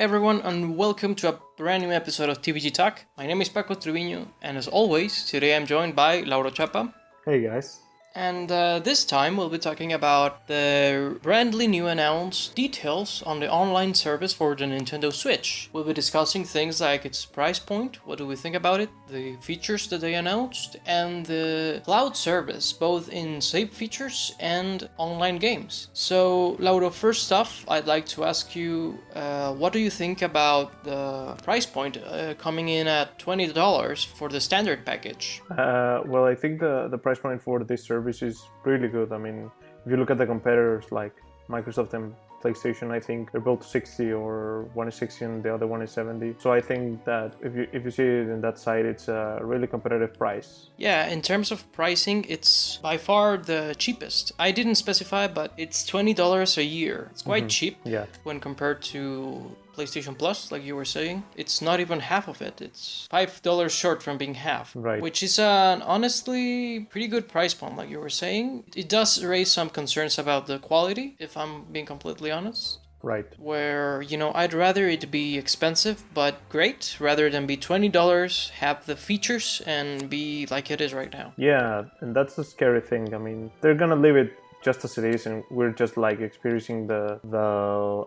everyone, and welcome to a brand new episode of TVG Talk. My name is Paco Trevino, and as always, today I'm joined by Lauro Chapa. Hey guys. And this time we'll be talking about the brandly new announced details on the online service for the Nintendo Switch. We'll be discussing things like its price point, what do we think about it, the features that they announced, and the cloud service, both in save features and online games. So, Lauro, first off, I'd like to ask you, what do you think about the price point coming in at $20 for the standard package? Well, I think the price point for this service is really good. I mean, if you look at the competitors like Microsoft and PlayStation, I think they're both 60 or one is 60 and the other one is 70. So I think that if you see it in that side, it's a really competitive price. Yeah, in terms of pricing, it's by far the cheapest. I didn't specify, but it's $20 a year. It's quite cheap when compared to PlayStation Plus, like you were saying. It's not even half of it. It's $5 short from being half, right? Which is an honestly pretty good price point, like you were saying. It does raise some concerns about the quality, if I'm being completely honest. Right. Where, I'd rather it be expensive but great rather than be $20, have the features, and be like it is right now. Yeah, and that's the scary thing. I mean, they're gonna leave it just as it is, and we're just like experiencing the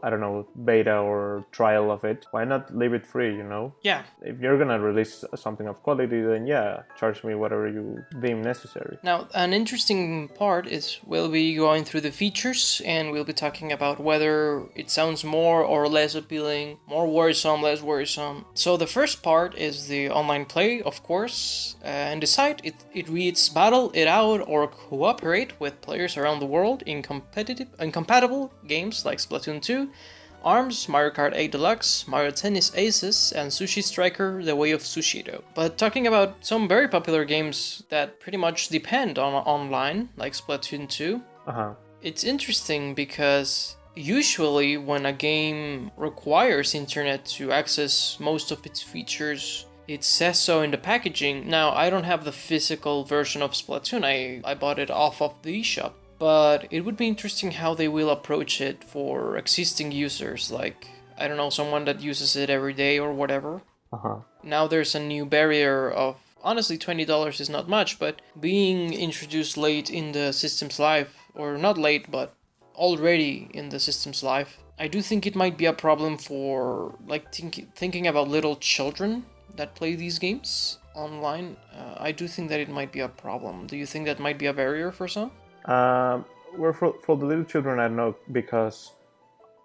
I don't know, beta or trial of it. Why not leave it free, Yeah. If you're gonna release something of quality, then yeah, charge me whatever you deem necessary. Now, an interesting part is we'll be going through the features, and we'll be talking about whether it sounds more or less appealing, more worrisome, less worrisome. So the first part is the online play, of course, and the site, it reads battle it out or cooperate with players around the world in compatible games like Splatoon 2, ARMS, Mario Kart 8 Deluxe, Mario Tennis Aces, and Sushi Striker The Way of Sushido. But talking about some very popular games that pretty much depend on online, like Splatoon 2, it's interesting because usually when a game requires internet to access most of its features, it says so in the packaging. Now, I don't have the physical version of Splatoon, I bought it off of the eShop. But it would be interesting how they will approach it for existing users, like, I don't know, someone that uses it every day or whatever. Now there's a new barrier of, honestly, $20 is not much, but being introduced late in the system's life, or not late, but already in the system's life, I do think it might be a problem for, like, thinking about little children that play these games online. I do think that it might be a problem. Do you think that might be a barrier for some? Well, for the little children, I don't know, because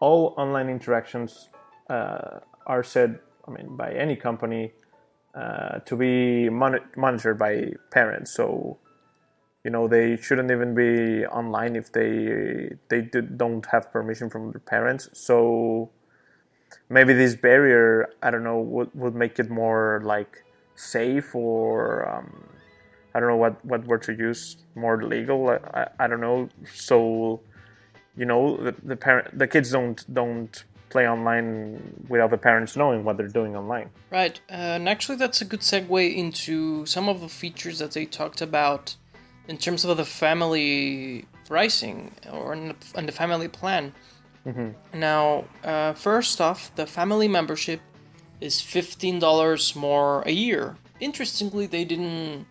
all online interactions are said, by any company to be monitored by parents. So, they shouldn't even be online if they don't have permission from their parents. So maybe this barrier, I don't know, would make it more like safe or I don't know what word to use, more legal. I don't know. So, the kids don't play online without the parents knowing what they're doing online. Right, and actually that's a good segue into some of the features that they talked about in terms of the family pricing and the family plan. Now, first off, the family membership is $15 more a year. Interestingly, they didn't.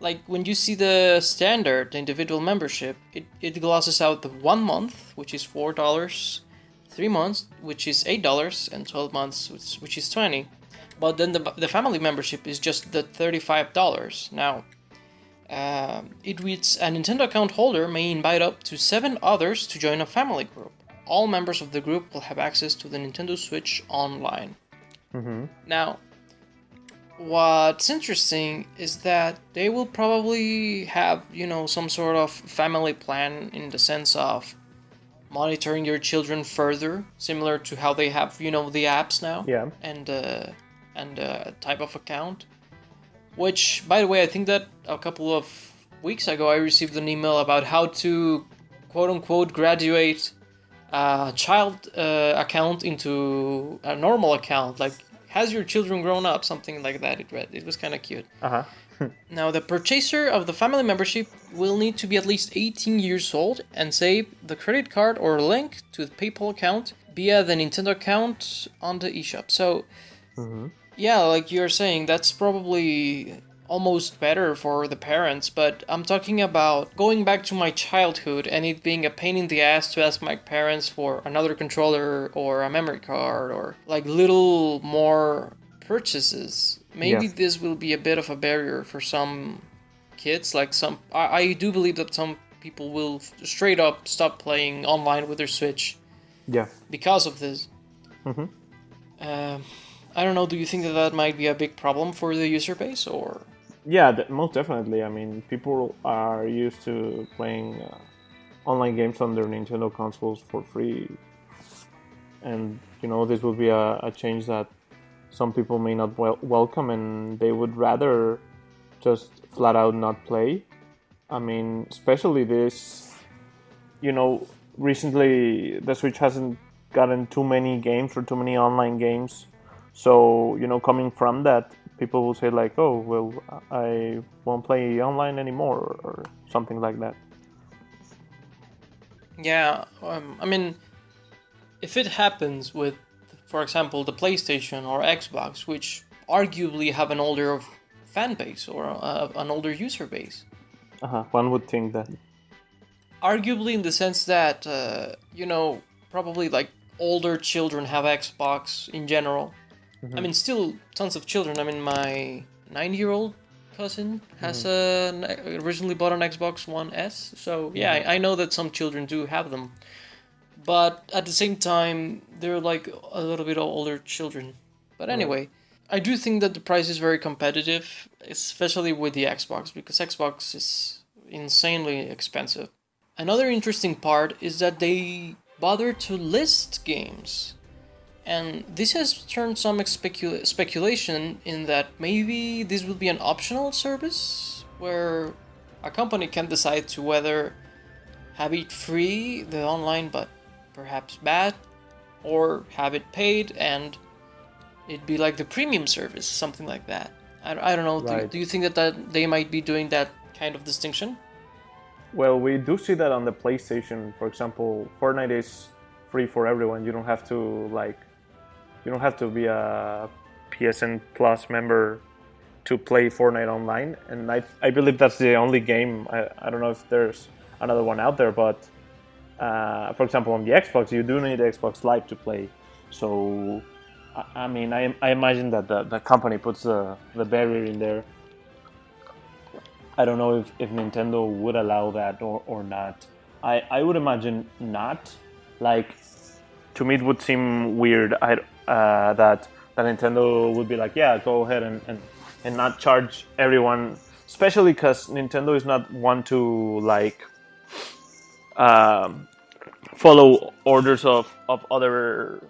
Like, when you see the standard individual membership, it glosses out the 1 month, which is $4, 3 months, which is $8, and 12 months, which is $20. But then the family membership is just the $35. Now, it reads, a Nintendo account holder may invite up to 7 others to join a family group. All members of the group will have access to the Nintendo Switch online. Now, what's interesting is that they will probably have, some sort of family plan in the sense of monitoring your children further, similar to how they have, the apps now. Yeah. And type of account. Which, by the way, I think that a couple of weeks ago I received an email about how to, quote-unquote, graduate a child account into a normal account. Like, has your children grown up? Something like that. It read. It was kind of cute. Uh huh. Now, the purchaser of the family membership will need to be at least 18 years old and save the credit card or link to the PayPal account via the Nintendo account on the eShop. So, yeah, like you're saying, that's probably almost better for the parents, but I'm talking about going back to my childhood and it being a pain in the ass to ask my parents for another controller or a memory card or like little more purchases. Maybe Yeah. this will be a bit of a barrier for some kids. Like I do believe that some people will straight up stop playing online with their Switch Yeah. because of this. Mm-hmm. I don't know, do you think that that might be a big problem for the user base, or? Yeah, most definitely. I mean, people are used to playing online games on their Nintendo consoles for free, and this will be a change that some people may not welcome, and they would rather just flat out not play. I mean, especially this, you know, recently the Switch hasn't gotten too many games or too many online games. So, coming from that, people will say like, "Oh, well, I won't play online anymore," or something like that. Yeah, I mean, if it happens with, for example, the PlayStation or Xbox, which arguably have an older fan base or an older user base. One would think that. Arguably, in the sense that, probably like older children have Xbox in general. I mean, still tons of children. I mean, my 9-year-old cousin has originally bought an Xbox One S. So, yeah, I know that some children do have them. But at the same time, they're like a little bit older children. But anyway, I do think that the price is very competitive, especially with the Xbox, because Xbox is insanely expensive. Another interesting part is that they bother to list games. And this has turned some speculation in that maybe this will be an optional service where a company can decide to whether have it free, the online, but perhaps bad, or have it paid and it'd be like the premium service, something like that. I don't know. Right. Do you think that they might be doing that kind of distinction? Well, we do see that on the PlayStation. For example, Fortnite is free for everyone. You don't have to be a PSN Plus member to play Fortnite online, and I believe that's the only game. I don't know if there's another one out there, but for example, on the Xbox, you do need Xbox Live to play. So, I mean, I imagine that the company puts the barrier in there. I don't know if Nintendo would allow that or not. I would imagine not. Like, to me, it would seem weird that Nintendo would be like, yeah, go ahead and not charge everyone, especially because Nintendo is not one to like follow orders of other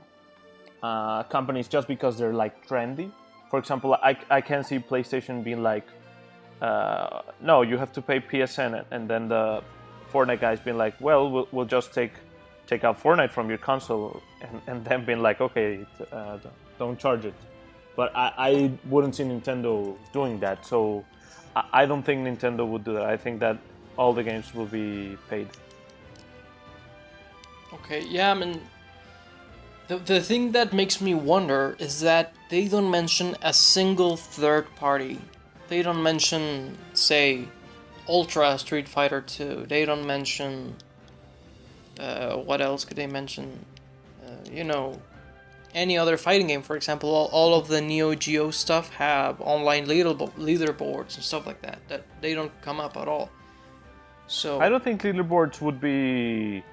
companies just because they're like trendy. For example, I can see PlayStation being like, no, you have to pay PSN, and then the Fortnite guys being like, well, we'll just take out Fortnite from your console, and then being like, okay, don't charge it. But I wouldn't see Nintendo doing that, so I don't think Nintendo would do that. I think that all the games will be paid. Okay, yeah, I mean, the thing that makes me wonder is that they don't mention a single third party. They don't mention, say, Ultra Street Fighter 2. They don't mention... what else could they mention? Any other fighting game, for example. All of the Neo Geo stuff have online leaderboards and stuff like that they don't come up at all. So I don't think leaderboards would be...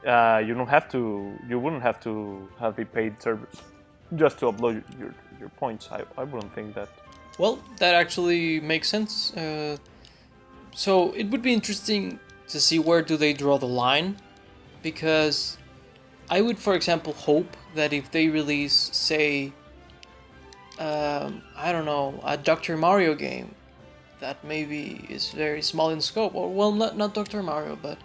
you wouldn't have to have a paid service just to upload your points. I wouldn't think that. Well, that actually makes sense. So it would be interesting to see where do they draw the line, because I would, for example, hope that if they release, say, I don't know, a Dr. Mario game that maybe is very small in scope, or well, not Dr. Mario, but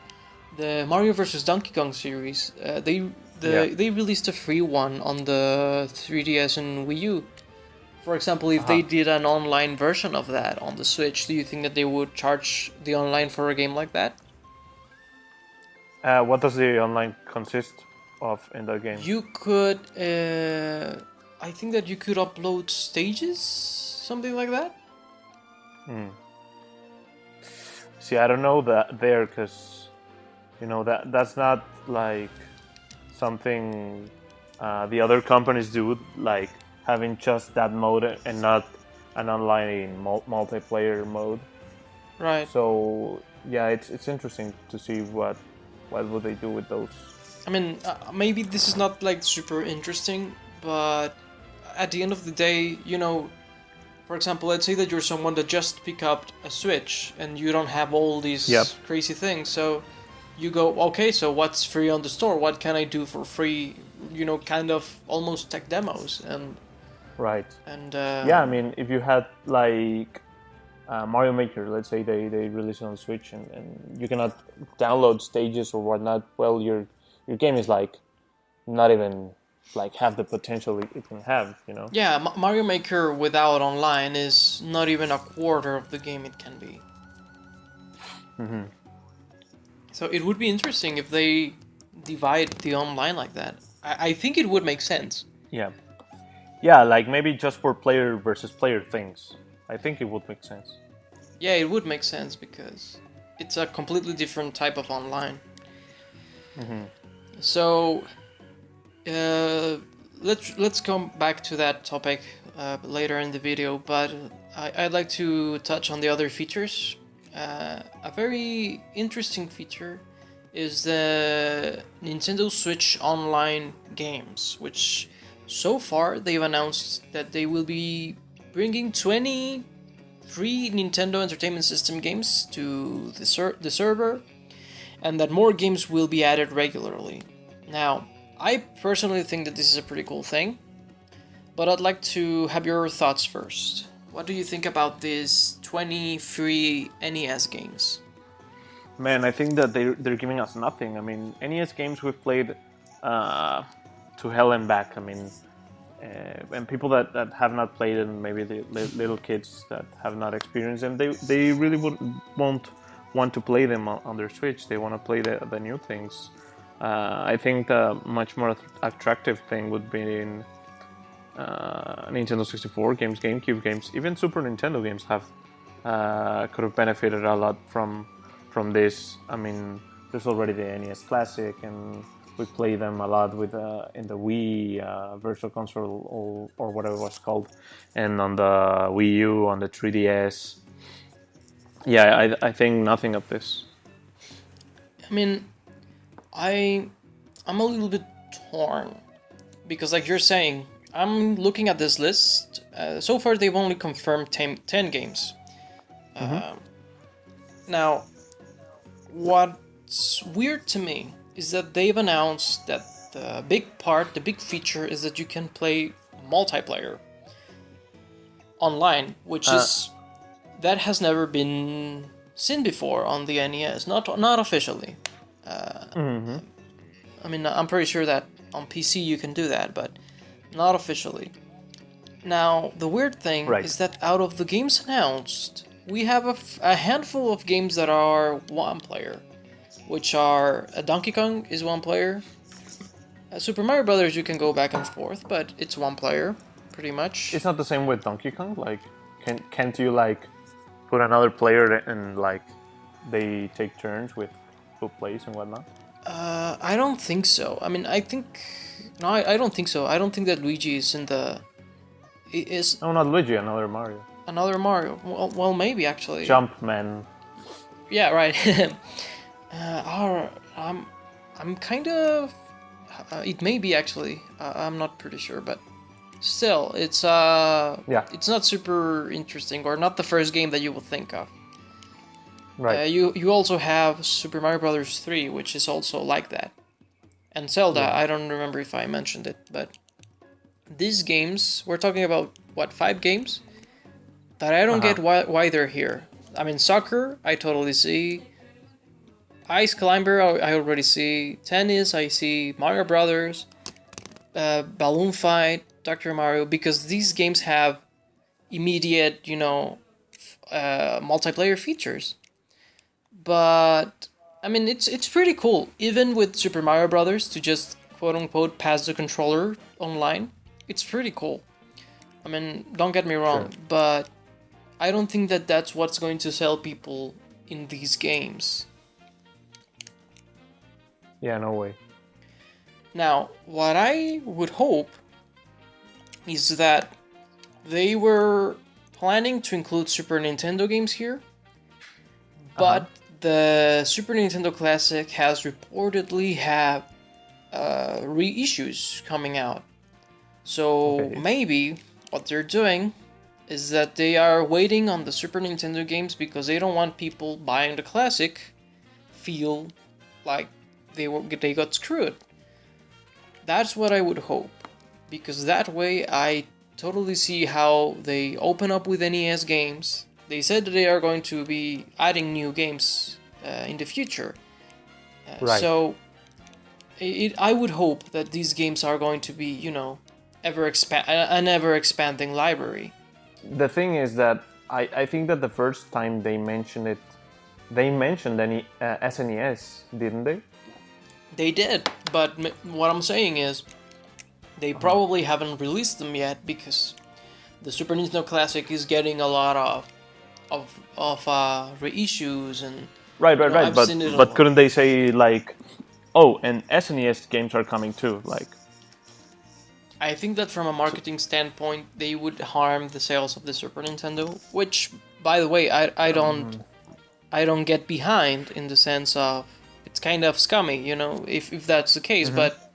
the Mario vs. Donkey Kong series, they they released a free one on the 3DS and Wii U. For example, if they did an online version of that on the Switch, do you think that they would charge the online for a game like that? What does the online consist of in the game? You could, I think that you could upload stages, something like that. See, I don't know that there, because that's not like something the other companies do, like having just that mode and not an online multiplayer mode. Right. So yeah, it's interesting to see what would they do with those. I mean, maybe this is not like super interesting, but at the end of the day, for example, let's say that you're someone that just picked up a Switch and you don't have all these crazy things, so you go, okay, so what's free on the store? What can I do for free? Kind of almost tech demos and. Right. And yeah, I mean, if you had like Mario Maker, let's say they release it on Switch, and you cannot download stages or whatnot, well, your game is like not even like have the potential it can have, Yeah, Mario Maker without online is not even a quarter of the game it can be. So it would be interesting if they divide the online like that. I think it would make sense. Yeah, like maybe just for player versus player things. I think it would make sense. Yeah, it would make sense because it's a completely different type of online. So let's come back to that topic later in the video, but I'd like to touch on the other features. A very interesting feature is the Nintendo Switch Online games, which so far they've announced that they will be bringing 20 free Nintendo Entertainment System games to the server, and that more games will be added regularly. Now, I personally think that this is a pretty cool thing, but I'd like to have your thoughts first. What do you think about these 20 free NES games? Man, I think that they're giving us nothing. I mean, NES games we've played to hell and back. I mean, and people that have not played it, and maybe the little kids that have not experienced them, they really won't want to play them on their Switch. They want to play the new things. I think the much more attractive thing would be in Nintendo 64 games, GameCube games, even Super Nintendo games could have benefited a lot from this. I mean, there's already the NES Classic, and we play them a lot with in the Wii Virtual Console or whatever it was called, and on the Wii U, on the 3DS. Yeah, I think nothing of this. I mean, I'm a little bit torn because, like you're saying, I'm looking at this list. So far, they've only confirmed 10 games. Now, what's weird to me is that they've announced that the big feature is that you can play multiplayer online, which that has never been seen before on the NES, not officially. I mean, I'm pretty sure that on PC you can do that, but not officially. Now, the weird thing is that out of the games announced, we have a handful of games that are one player, which are Donkey Kong is one player. Super Mario Brothers you can go back and forth, but it's one player, pretty much. It's not the same with Donkey Kong. Like, can't you like put another player and like they take turns with who plays and whatnot? I don't think so. I mean, I don't think so. I don't think that Luigi is in the. Is no, not Luigi. Another Mario. Another Mario. Well, maybe actually. Jumpman. Yeah, right. I'm kind of. It may be actually. I'm not pretty sure, but still, it's it's not super interesting, or not the first game that you will think of. Right. You also have Super Mario Brothers 3, which is also like that, and Zelda. Yeah. I don't remember if I mentioned it, but these games, we're talking about what, 5 games that I don't get why they're here. I mean, soccer, I totally see. Ice Climber, I already see. Tennis, I see. Mario Brothers, Balloon Fight, Dr. Mario, because these games have immediate, multiplayer features. But I mean, it's pretty cool, even with Super Mario Brothers, to just quote unquote pass the controller online. It's pretty cool. I mean, don't get me wrong, Sure. but I don't think that that's what's going to sell people in these games. Yeah, no way. Now, what I would hope is that they were planning to include Super Nintendo games here, but the Super Nintendo Classic has reportedly have reissues coming out. So Okay. maybe what they're doing is that they are waiting on the Super Nintendo games because they don't want people buying the Classic feel like they got screwed. That's what I would hope, because that way I totally see how they open up with NES games. They said that they are going to be adding new games in the future. Right. So I would hope that these games are going to be, an ever expanding library. The thing is that I think that the first time they mentioned any SNES, didn't they? They did, but what I'm saying is they probably haven't released them yet because the Super Nintendo Classic is getting a lot of reissues and Right, right, right. I've seen it a But lot. couldn't they say like, oh, and SNES games are coming too? Like, I think that from a marketing standpoint, they would harm the sales of the Super Nintendo, which, by the way, I don't get behind in the sense of it's kind of scummy, if that's the case. But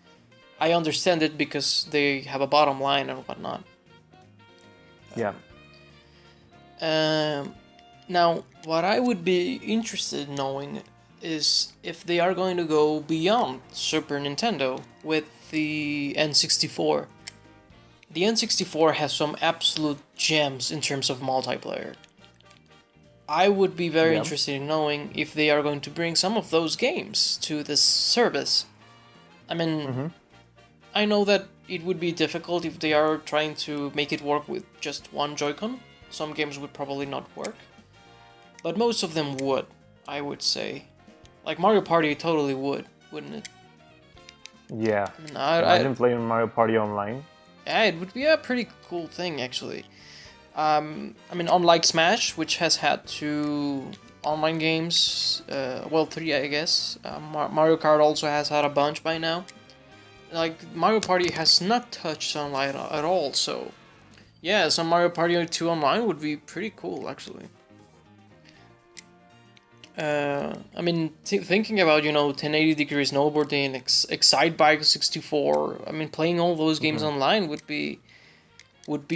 I understand it because they have a bottom line and whatnot. yeah, Now, what I would be interested in knowing is if they are going to go beyond Super Nintendo with the N64. The N64 has some absolute gems in terms of multiplayer. I would be very yeah, interested in knowing if they are going to bring some of those games to this service. I mean, I know that it would be difficult if they are trying to make it work with just one Joy-Con. Some games would probably not work. But most of them would, I would say. Like Mario Party totally would, wouldn't it? yeah. I mean, Imagine playing Mario Party online. yeah, it would be a pretty cool thing, actually. I mean, unlike Smash, which has had two online games, three, I guess. Mario Kart also has had a bunch by now. Like, Mario Party has not touched online at all, so yeah, some Mario Party 2 online would be pretty cool, actually. I mean, thinking about, 1080 degree snowboarding, Excite Bike 64. I mean, playing all those games online would be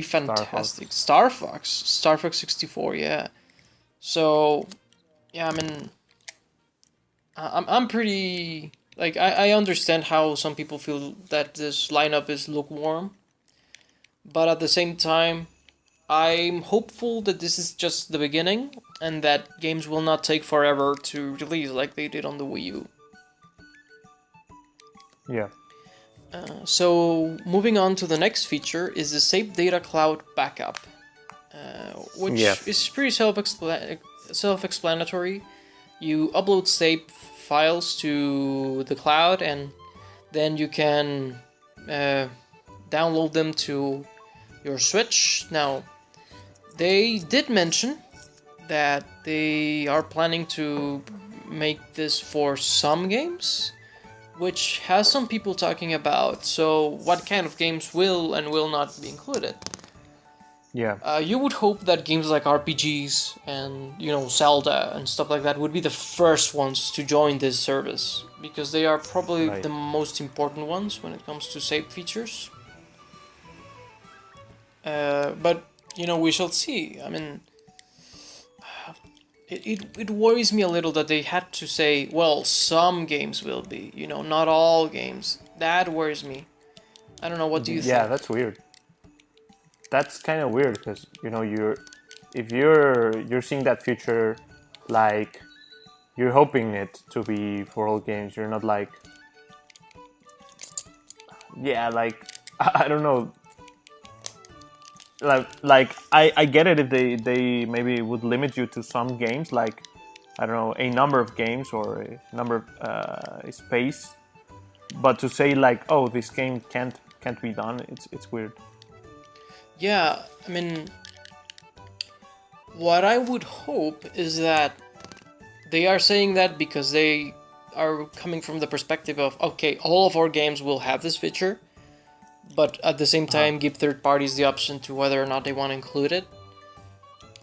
fantastic. Star Fox 64, yeah. So, yeah, I mean, I'm pretty like I understand how some people feel that this lineup is lukewarm, but at the same time, I'm hopeful that this is just the beginning and that games will not take forever to release like they did on the Wii U. Yeah, So moving on to the next feature is the Save Data Cloud Backup, which yeah, is pretty self-explanatory. You upload save files to the cloud, and then you can download them to your Switch. Now, they did mention that they are planning to make this for some games, which has some people talking about, so what kind of games will and will not be included. yeah, You would hope that games like RPGs and, Zelda and stuff like that would be the first ones to join this service, because they are probably right. the most important ones when it comes to save features. But, we shall see. I mean, it worries me a little that they had to say, well, some games will be, not all games. That worries me. I don't know, what do you Yeah, think? that's weird. That's kind of weird because if you're seeing that future, like you're hoping it to be for all games. You're not like, yeah, like I don't know. Like I get it if they maybe would limit you to some games, like I don't know, a number of games or a number of space. But to say like, oh, this game can't be done, it's weird. Yeah, I mean, what I would hope is that they are saying that because they are coming from the perspective of, okay, all of our games will have this feature, but at the same time give third parties the option to whether or not they want to include it.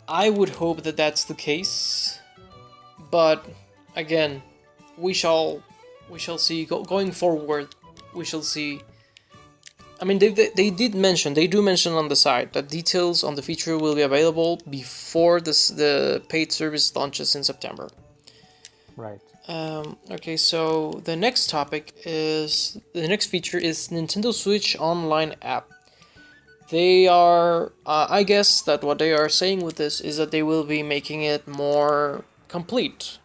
I would hope that that's the case, but again, we shall see. Going forward, we shall see. I mean, they do mention on the site that details on the feature will be available before the paid service launches in September. Right. Okay, so the next feature is Nintendo Switch Online app. They are, I guess that what they are saying with this is that they will be making it more complete.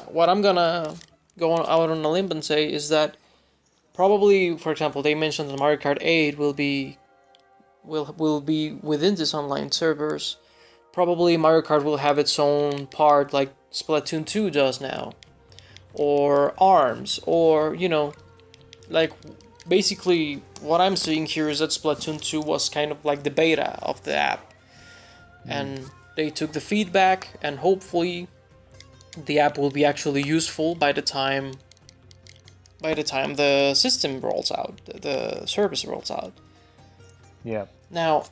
What I'm gonna go out on a limb and say is that probably, for example, they mentioned that Mario Kart 8 will be within this online servers. Probably Mario Kart will have its own part like Splatoon 2 does now, or ARMS, or like basically what I'm seeing here is that Splatoon 2 was kind of like the beta of the app, and they took the feedback, and hopefully the app will be actually useful by the time the system rolls out, the service rolls out. Yeah. Now,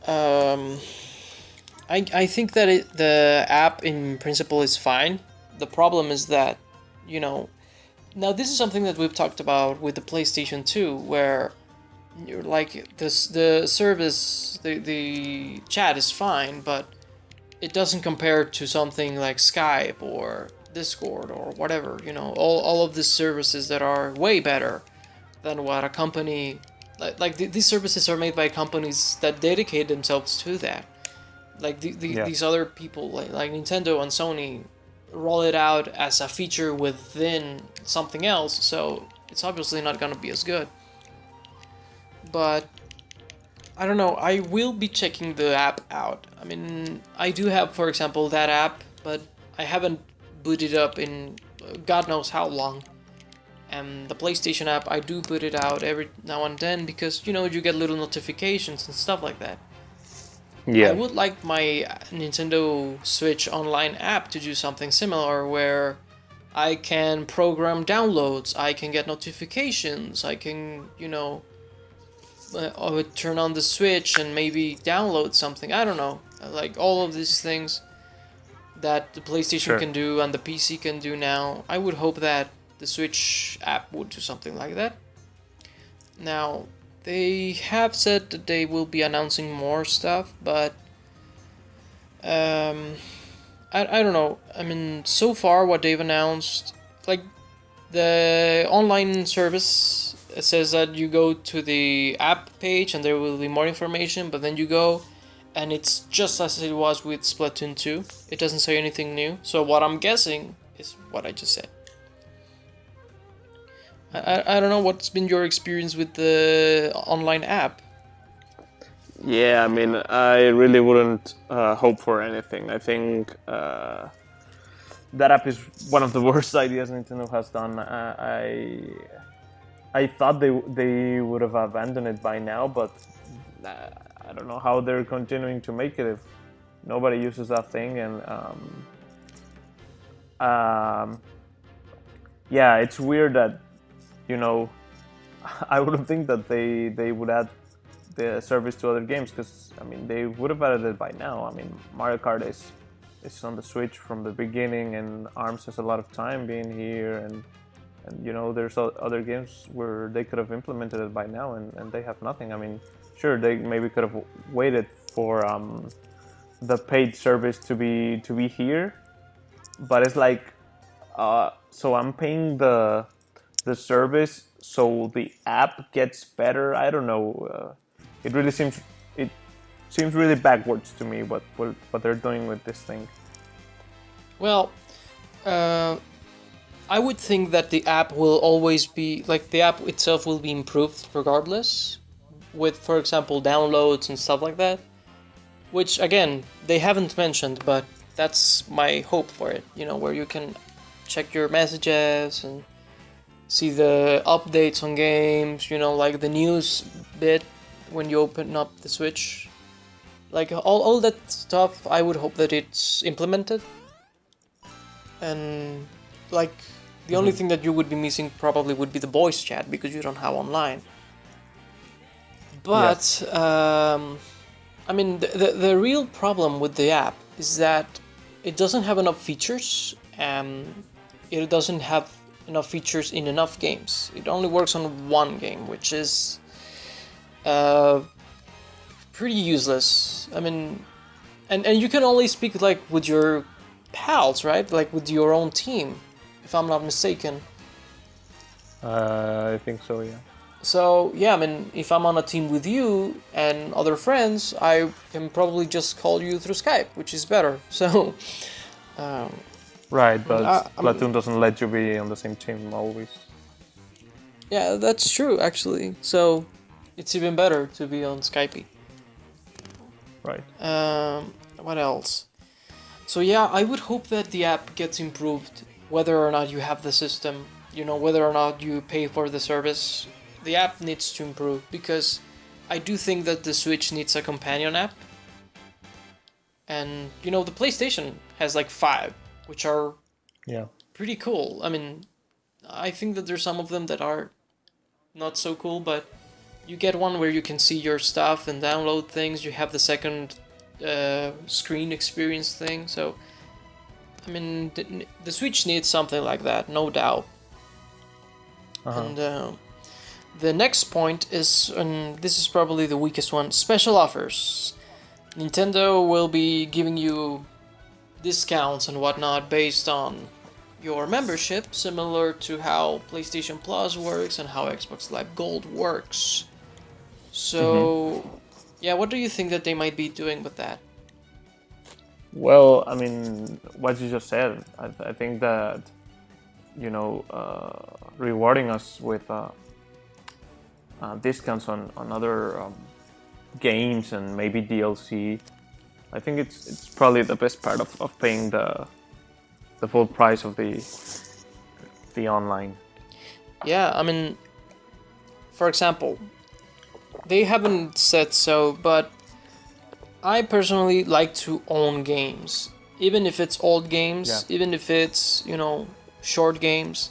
I think that the app in principle is fine. The problem is that, now this is something that we've talked about with the PlayStation 2, where you're like the service, the chat is fine, but it doesn't compare to something like Skype or Discord or whatever, all of these services that are way better than what a company these services are made by companies that dedicate themselves to that. Like these other people like Nintendo and Sony roll it out as a feature within something else, so it's obviously not going to be as good. But I don't know, I will be checking the app out. I mean, I do have, for example, that app, but I haven't booted up in God knows how long. And the PlayStation app, I do put it out every now and then because, you get little notifications and stuff like that. Yeah. I would like my Nintendo Switch Online app to do something similar where I can program downloads, I can get notifications, I can, I would turn on the Switch and maybe download something. I don't know. Like all of these things that the PlayStation can do and the PC can do now. I would hope that the Switch app would do something like that. Now, they have said that they will be announcing more stuff, but I don't know. I mean, so far what they've announced, like the online service, it says that you go to the app page and there will be more information, but then you go and it's just as it was with Splatoon 2. It doesn't say anything new. So what I'm guessing is what I just said. I don't know what's been your experience with the online app. Yeah, I mean, I really wouldn't hope for anything. I think that app is one of the worst ideas Nintendo has done. I thought they would have abandoned it by now, but I don't know how they're continuing to make it if nobody uses that thing. And yeah, it's weird that, I wouldn't think that they would add the service to other games, because I mean they would have added it by now. I mean, Mario Kart is on the Switch from the beginning, and ARMS has a lot of time being here, and there's other games where they could have implemented it by now, and they have nothing. I mean, sure, they maybe could have waited for the paid service to be here, but it's like, so I'm paying the service so the app gets better. I don't know. It really seems really backwards to me what they're doing with this thing. Well, I would think that the app will always be like the app itself will be improved regardless, with, for example, downloads and stuff like that. Which again they haven't mentioned, but that's my hope for it. You know, where you can check your messages and see the updates on games. You know, like the news bit when you open up the Switch. Like all that stuff, I would hope that it's implemented. And like the only thing that you would be missing probably would be the voice chat because you don't have online. But I mean, the real problem with the app is that it doesn't have enough features, and it doesn't have enough features in enough games. It only works on one game, which is pretty useless. I mean, and you can only speak like with your pals, right? Like with your own team, if I'm not mistaken. I think so, yeah. So yeah, I mean, if I'm on a team with you and other friends, I can probably just call you through Skype, which is better. So, right, but Splatoon doesn't let you be on the same team always. Yeah, that's true actually. So, it's even better to be on Skype. Right. What else? So yeah, I would hope that the app gets improved, whether or not you have the system. You know, whether or not you pay for the service. The app needs to improve because I do think that the Switch needs a companion app. And, you know, the PlayStation has like 5, which are pretty cool. I mean, I think that there's some of them that are not so cool, but you get one where you can see your stuff and download things. You have the second screen experience thing. So, I mean, the Switch needs something like that, no doubt. And the next point is, and this is probably the weakest one, special offers. Nintendo will be giving you discounts and whatnot based on your membership, similar to how PlayStation Plus works and how Xbox Live Gold works. So, yeah, what do you think that they might be doing with that? Well, I mean, what you just said, I think that, you know, rewarding us with discounts on other games and maybe DLC. I think it's probably the best part of paying the full price of the online. Yeah, I mean, for example, they haven't said so, but I personally like to own games, even if it's old games, even if it's, you know, short games.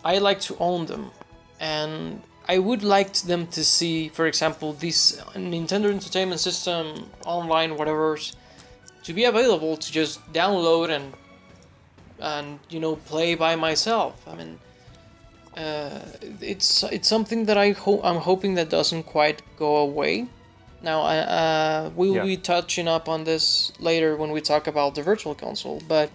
I like to own them, and I would like them to see, for example, this Nintendo Entertainment System online, whatever, to be available to just download and you know, play by myself. I mean, it's something that I'm hoping that doesn't quite go away. Now, we will be touching up on this later when we talk about the Virtual Console, but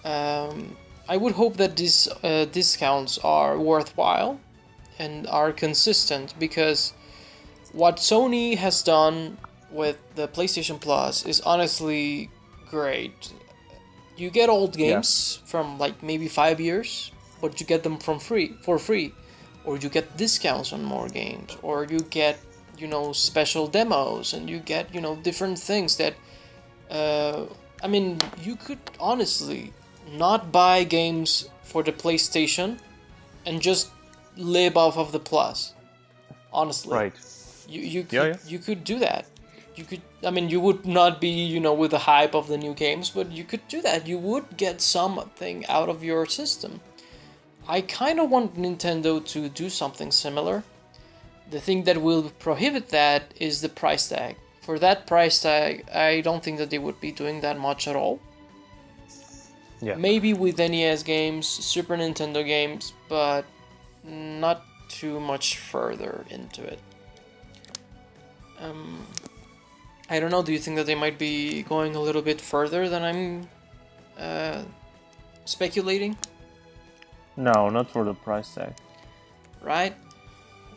I would hope that these discounts are worthwhile and are consistent, because what Sony has done with the PlayStation Plus is honestly great. You get old games from like maybe 5 years, but you get them for free, or you get discounts on more games, or you get, you know, special demos, and you get, you know, different things that I mean, you could honestly not buy games for the PlayStation and just live off of the Plus. Honestly, right? You could do that. You could. I mean, you would not be, you know, with the hype of the new games, but you could do that. You would get something out of your system. I kind of want Nintendo to do something similar. The thing that will prohibit that is the price tag. For that price tag, I don't think that they would be doing that much at all. Yeah. Maybe with NES games, Super Nintendo games, but not too much further into it. I don't know, do you think that they might be going a little bit further than I'm speculating? No, not for the price tag. Right?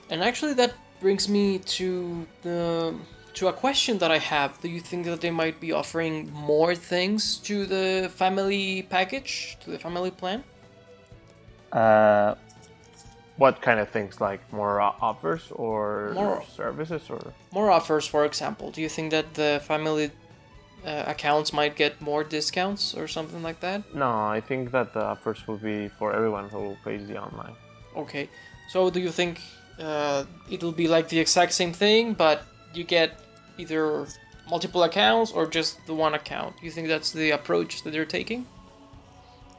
And actually that brings me to the to a question that I have, do you think that they might be offering more things to the family package, to the family plan? Uh, what kind of things, like more offers or More services, or? more offers, for example. Do you think that the family accounts might get more discounts or something like that? No, I think that the offers will be for everyone who pays the online. Okay. So do you think it'll be like the exact same thing, but you get either multiple accounts or just the one account? Do you think that's the approach that they're taking?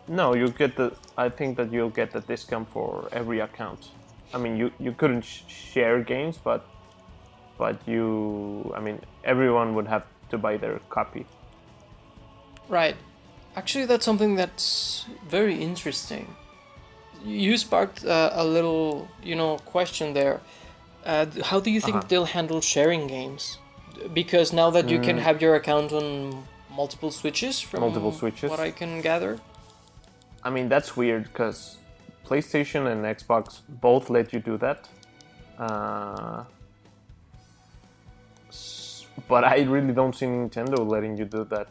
No, you get the. I think that you'll get the discount for every account. I mean, you couldn't share games, but you. I mean, everyone would have to buy their copy. Right. Actually, that's something that's very interesting. You sparked a little, question there. How do you Uh huh. think they'll handle sharing games? Because now that you can Mm, have your account on multiple switches, multiple from what switches. I can gather. I mean, that's weird because PlayStation and Xbox both let you do that. Uh, but I really don't see Nintendo letting you do that.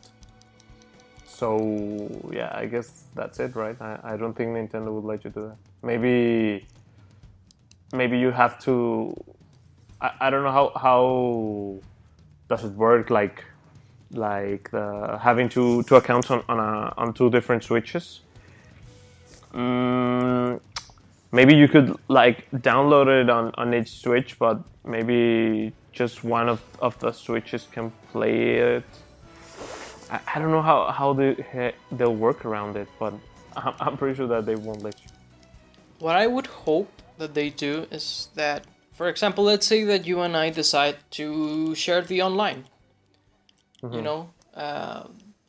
So yeah, I guess that's it, right? I don't think Nintendo would let you do that. Maybe you have to. I don't know how does it work, like having two accounts on two different switches. Mm, maybe you could like download it on each switch, but maybe just one of the switches can play it. I don't know how they'll work around it, but I'm pretty sure that they won't let you. What I would hope that they do is that, for example, let's say that you and I decide to share the online. You Mm-hmm. know,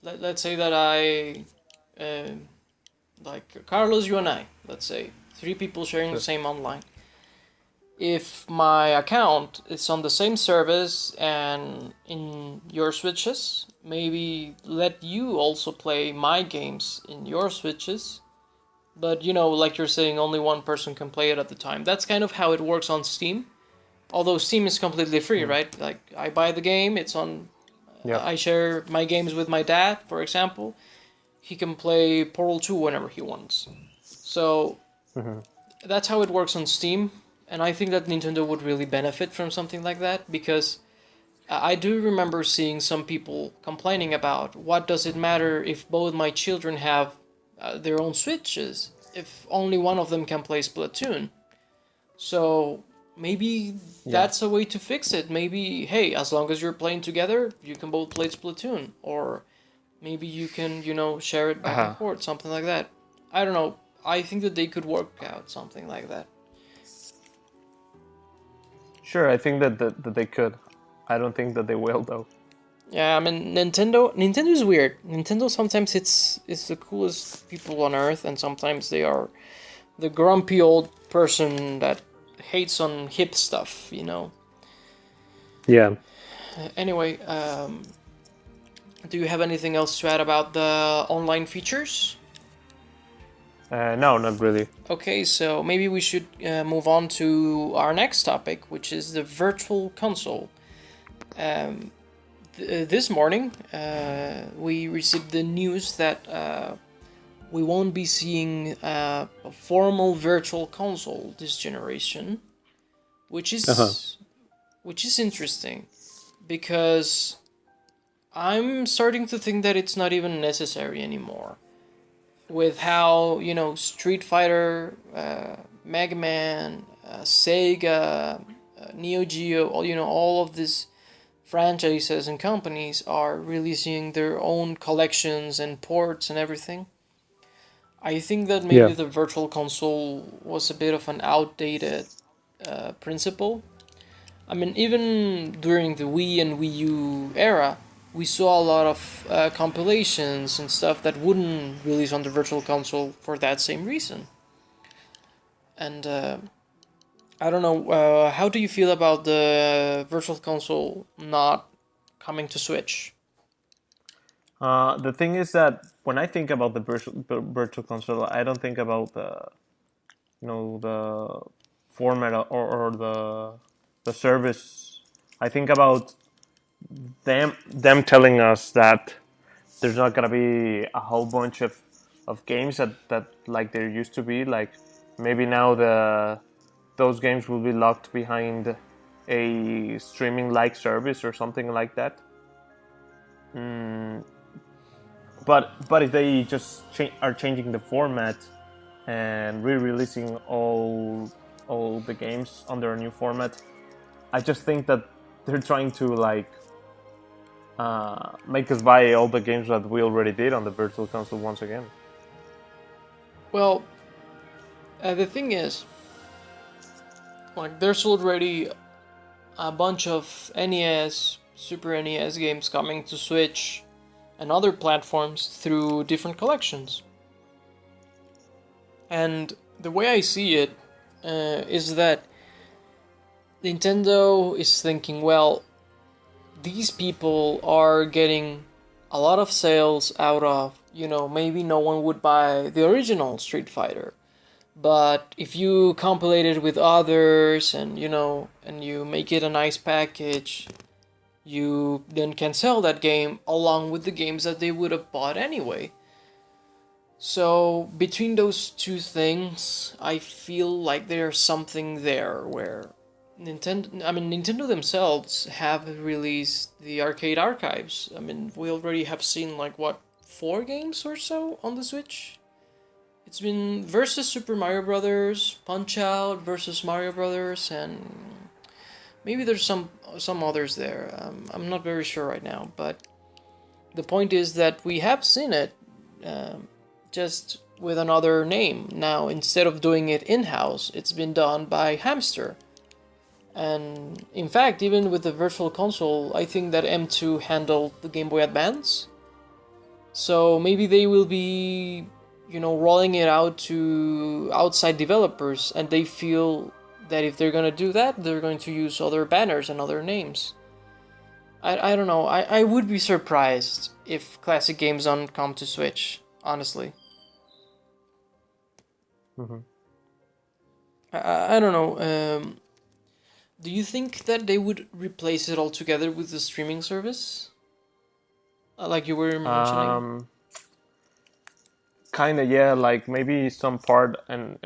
let's say that uh, like Carlos, you and I, let's say, three people sharing the Sure. same online. If my account is on the same service and in your switches, maybe let you also play my games in your switches. But like you're saying, only one person can play it at the time. That's kind of how it works on Steam. Although Steam is completely free, Mm. right? Like I buy the game, it's on. Yep. I share my games with my dad, for example. He can play Portal 2 whenever he wants. So Mm-hmm. that's how it works on Steam, and I think that Nintendo would really benefit from something like that because I do remember seeing some people complaining about what does it matter if both my children have their own Switches if only one of them can play Splatoon. So maybe Yeah. that's a way to fix it. Maybe, hey, as long as you're playing together, you can both play Splatoon, or maybe you can, share it Uh back and huh. forth, something like that. I don't know. I think that they could work out something like that. Sure. I think that they could. I don't think that they will though. Yeah, I mean Nintendo's weird. Nintendo sometimes it's the coolest people on earth, and sometimes they are the grumpy old person that hates on hip stuff. Yeah. Anyway, do you have anything else to add about the online features? No, not really. Okay, so maybe we should move on to our next topic, which is the virtual console. Um, this morning, we received the news that we won't be seeing a formal virtual console this generation, which Uh huh. is which is interesting because I'm starting to think that it's not even necessary anymore. With how Street Fighter, Mega Man, Sega, Neo Geo, all of these franchises and companies are releasing their own collections and ports and everything. I think that maybe Yeah. the virtual console was a bit of an outdated principle. I mean, even during the Wii and Wii U era, we saw a lot of compilations and stuff that wouldn't release on the virtual console for that same reason. And I don't know, how do you feel about the virtual console not coming to Switch? The thing is that when I think about the virtual console, I don't think about the format or the service. I think about them telling us that there's not gonna be a whole bunch of games that like there used to be. Like maybe now those games will be locked behind a streaming like service or something like that. But if they just are changing the format and re-releasing all the games under a new format, I just think that they're trying to like make us buy all the games that we already did on the Virtual Console once again. Well, the thing is, like, there's already a bunch of NES, Super NES games coming to Switch and other platforms through different collections. And the way I see it is that Nintendo is thinking, well, these people are getting a lot of sales out of, maybe no one would buy the original Street Fighter. But if you compilate it with others and you make it a nice package, you then can sell that game along with the games that they would have bought anyway. So between those two things, I feel like there's something there where Nintendo themselves have released the arcade archives. I mean, we already have seen like what, 4 games or so on the Switch. It's been versus Super Mario Brothers, Punch Out versus Mario Brothers, and maybe there's some others there. I'm not very sure right now, but the point is that we have seen it, just with another name. Now, instead of doing it in-house, it's been done by Hamster. And in fact, even with the Virtual Console, I think that M2 handled the Game Boy Advance. So maybe they will be, rolling it out to outside developers, and they feel that if they're gonna do that, they're going to use other banners and other names. I don't know. I would be surprised if classic games don't come to Switch, honestly. Mm-hmm. I don't know. Do you think that they would replace it altogether with the streaming service? Like you were mentioning? Kind of, yeah. Like maybe some part and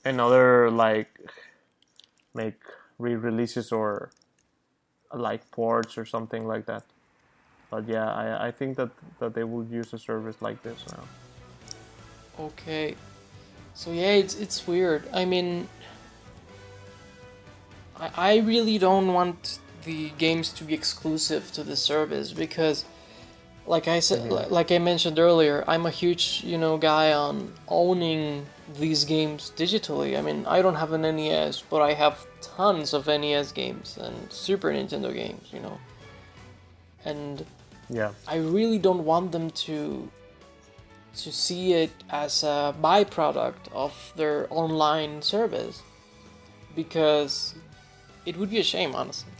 other like make re-releases or like ports or something like that. But yeah, I think that they will use a service like this now. Okay. So yeah, it's weird. I mean, I really don't want the games to be exclusive to the service because, like I said, like I mentioned earlier, I'm a huge guy on owning these games digitally. I mean, I don't have an NES, but I have tons of NES games and Super Nintendo games. And Yeah. I really don't want them to see it as a byproduct of their online service because it would be a shame, honestly.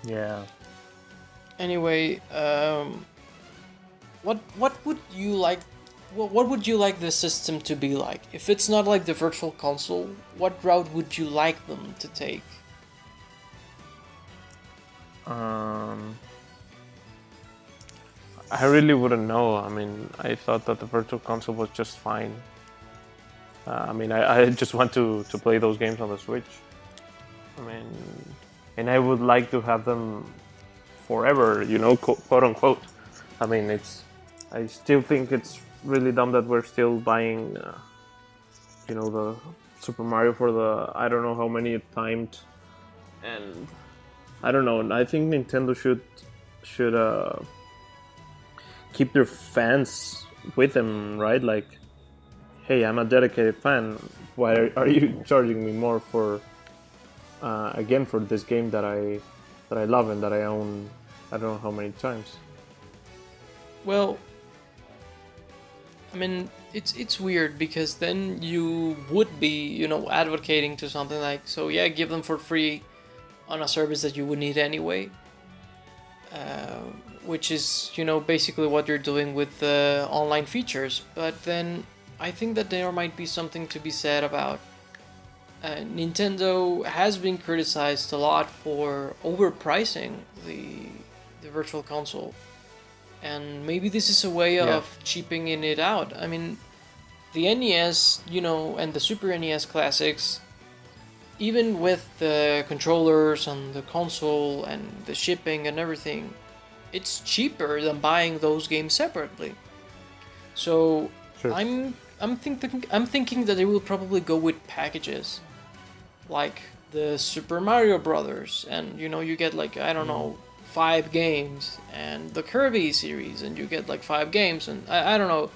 Yeah. Anyway, what would you like? What would you like the system to be like? If it's not like the Virtual Console, what route would you like them to take? I really wouldn't know. I mean, I thought that the Virtual Console was just fine. I mean, I just want to play those games on the Switch. I mean, and I would like to have them forever, quote unquote. I mean, I still think it's really dumb that we're still buying, the Super Mario for the I don't know how many timed, and I don't know. I think Nintendo should keep their fans with them, right? Like, hey, I'm a dedicated fan. Why are you charging me more for again for this game that I love and that I own? I don't know how many times. Well, I mean, it's weird because then you would be, advocating to something like, so yeah, give them for free on a service that you would need anyway. Which is, basically what you're doing with the online features. But then I think that there might be something to be said about Nintendo has been criticized a lot for overpricing the Virtual Console, and maybe this is a way Yeah. of cheapening it out. I mean, the NES, and the Super NES classics, even with the controllers and the console and the shipping and everything, it's cheaper than buying those games separately. So Sure. I'm thinking that they will probably go with packages like the Super Mario Brothers, and you get like, I don't know, 5 games, and the Kirby series, and you get like 5 games, and I don't know.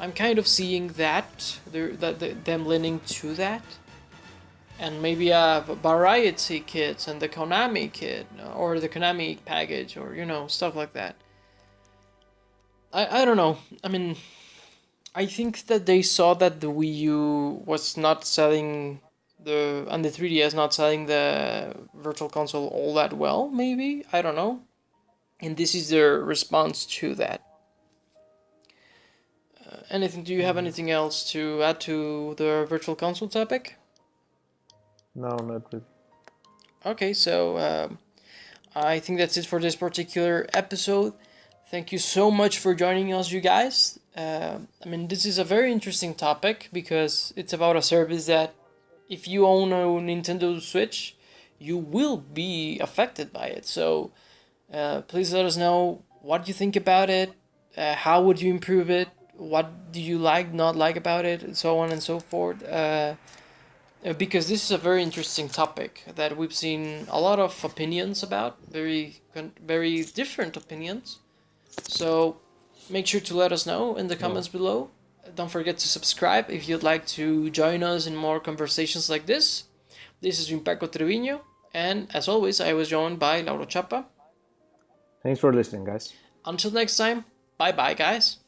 I'm kind of seeing that them leaning to that, and maybe a variety kits and the Konami kit or the Konami package, or stuff like that. I don't know. I mean, I think that they saw that the Wii U was not selling and the 3DS not selling the Virtual Console all that well. Maybe, I don't know. And this is their response to that. Anything? Do you have anything else to add to the Virtual Console topic? No, not really. Okay, so I think that's it for this particular episode. Thank you so much for joining us, you guys. I mean, this is a very interesting topic because it's about a service that, if you own a Nintendo Switch, you will be affected by it. So please let us know what you think about it. How would you improve it? What do you like, not like about it, and so on and so forth. Because this is a very interesting topic that we've seen a lot of opinions about, very different opinions. So make sure to let us know in the Yeah. comments below. Don't forget to subscribe if you'd like to join us in more conversations like this. This is Paco Treviño, and as always, I was joined by Lauro Chapa. Thanks for listening, guys. Until next time, bye bye, guys.